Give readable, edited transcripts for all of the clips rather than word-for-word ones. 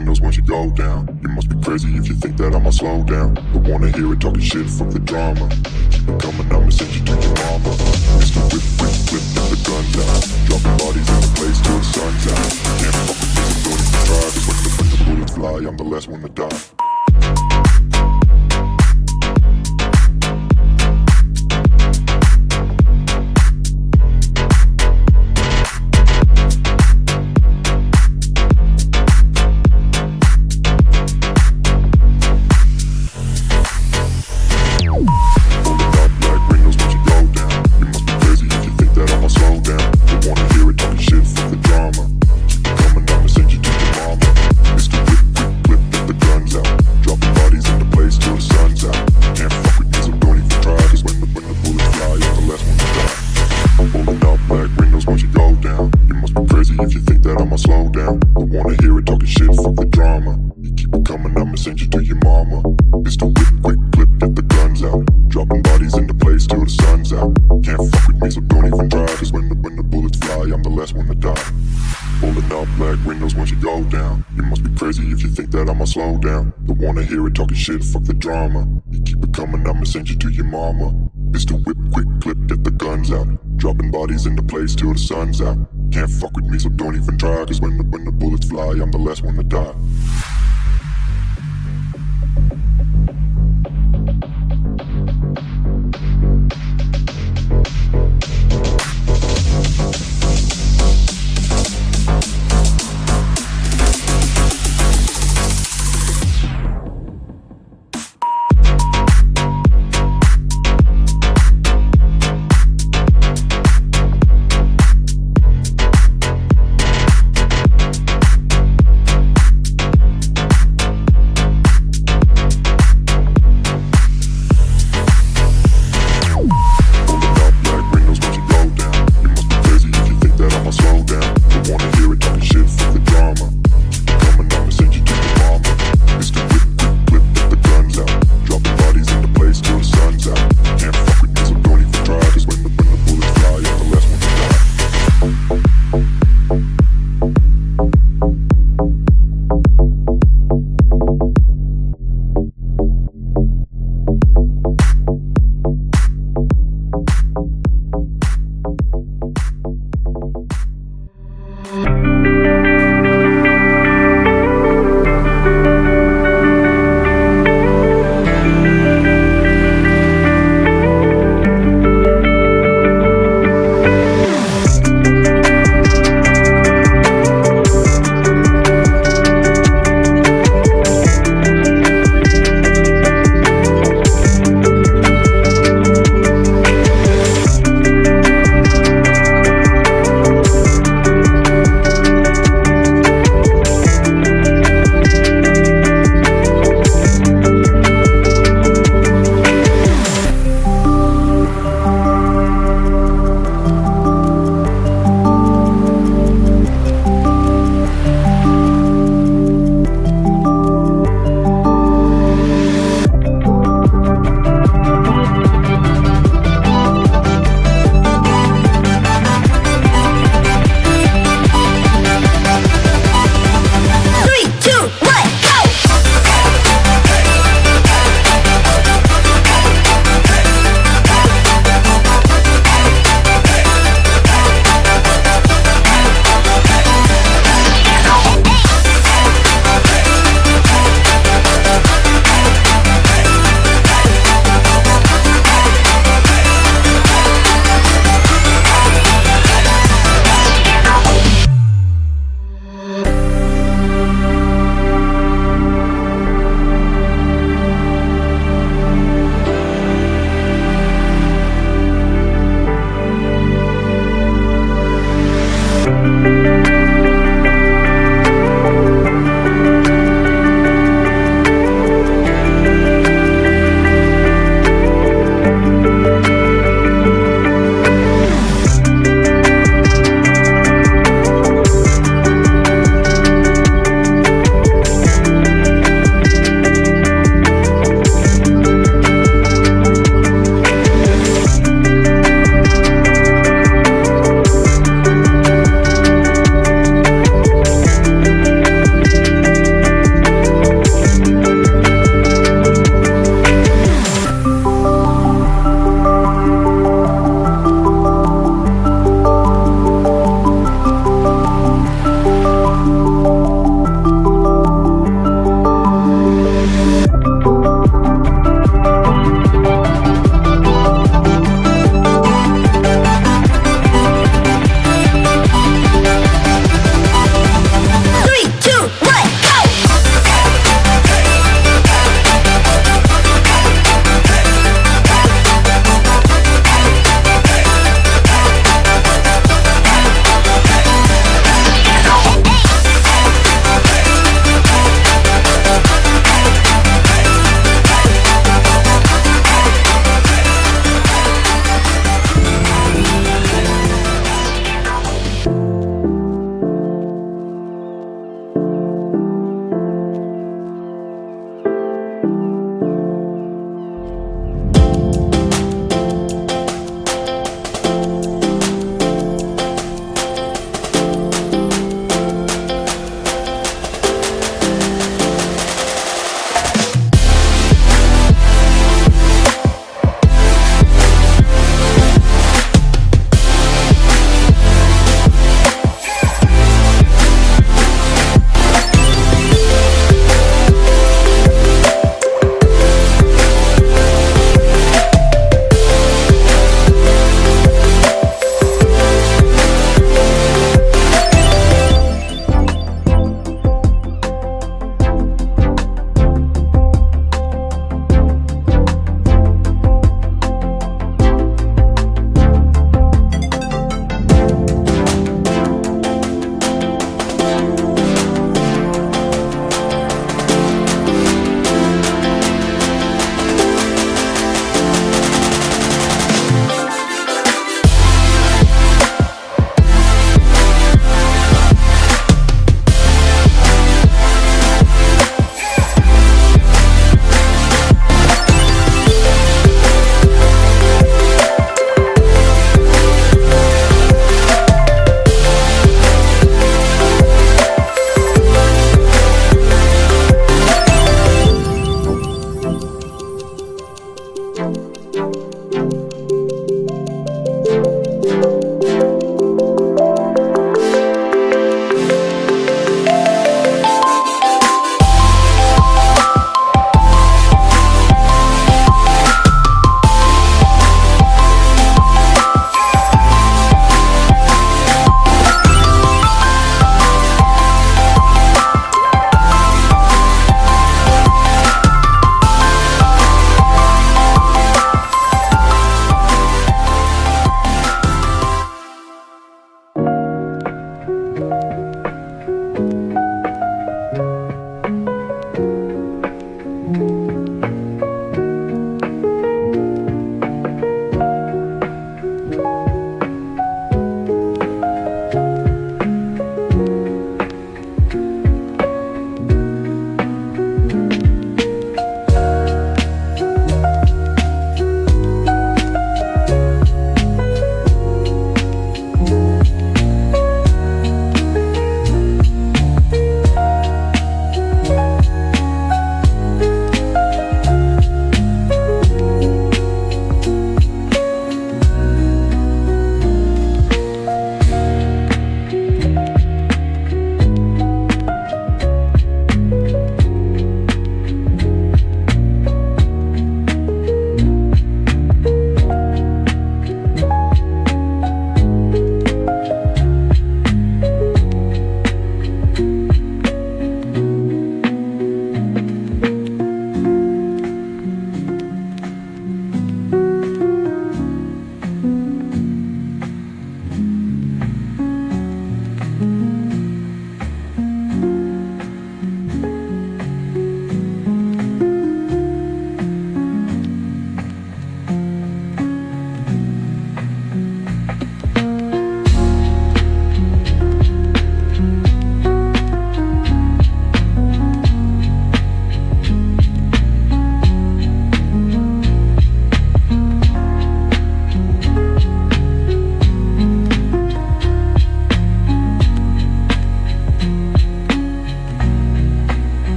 windows once you go down. You must be crazy if you think that I'ma slow down. Don't wanna hear it talking shit, fuck the drama. Keep it coming, I'ma send you to your mama. Mr. Whip, whip, whip, get the guns out. Dropping bodies in the place till the sun's out. Can't fuck with me, so don't even try. Cause when the bullets fly, I'm the last one to die. If you think that I'ma slow down, don't wanna hear it talking shit, fuck the drama. You keep it coming, I'ma send you to your mama. Mr. Whip, quick clip, get the guns out. Dropping bodies into place till the sun's out. Can't fuck with me, so don't even try. Cause when the bullets fly, I'm the last one to die. Holding up black windows once you go down. You must be crazy if you think that I'ma slow down. Don't wanna hear it talking shit, fuck the drama. You keep it coming, I'ma send you to your mama. Mr. Whip, quick clip, get the guns out. Dropping bodies into place till the sun's out. Can't fuck with me, so don't even try. Cause when the bullets fly, I'm the last one to die.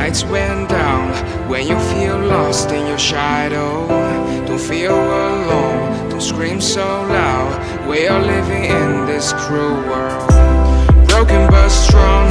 lights went down. When you feel lost in your shadow, don't feel alone, don't scream so loud. We are living in this cruel world, broken but strong,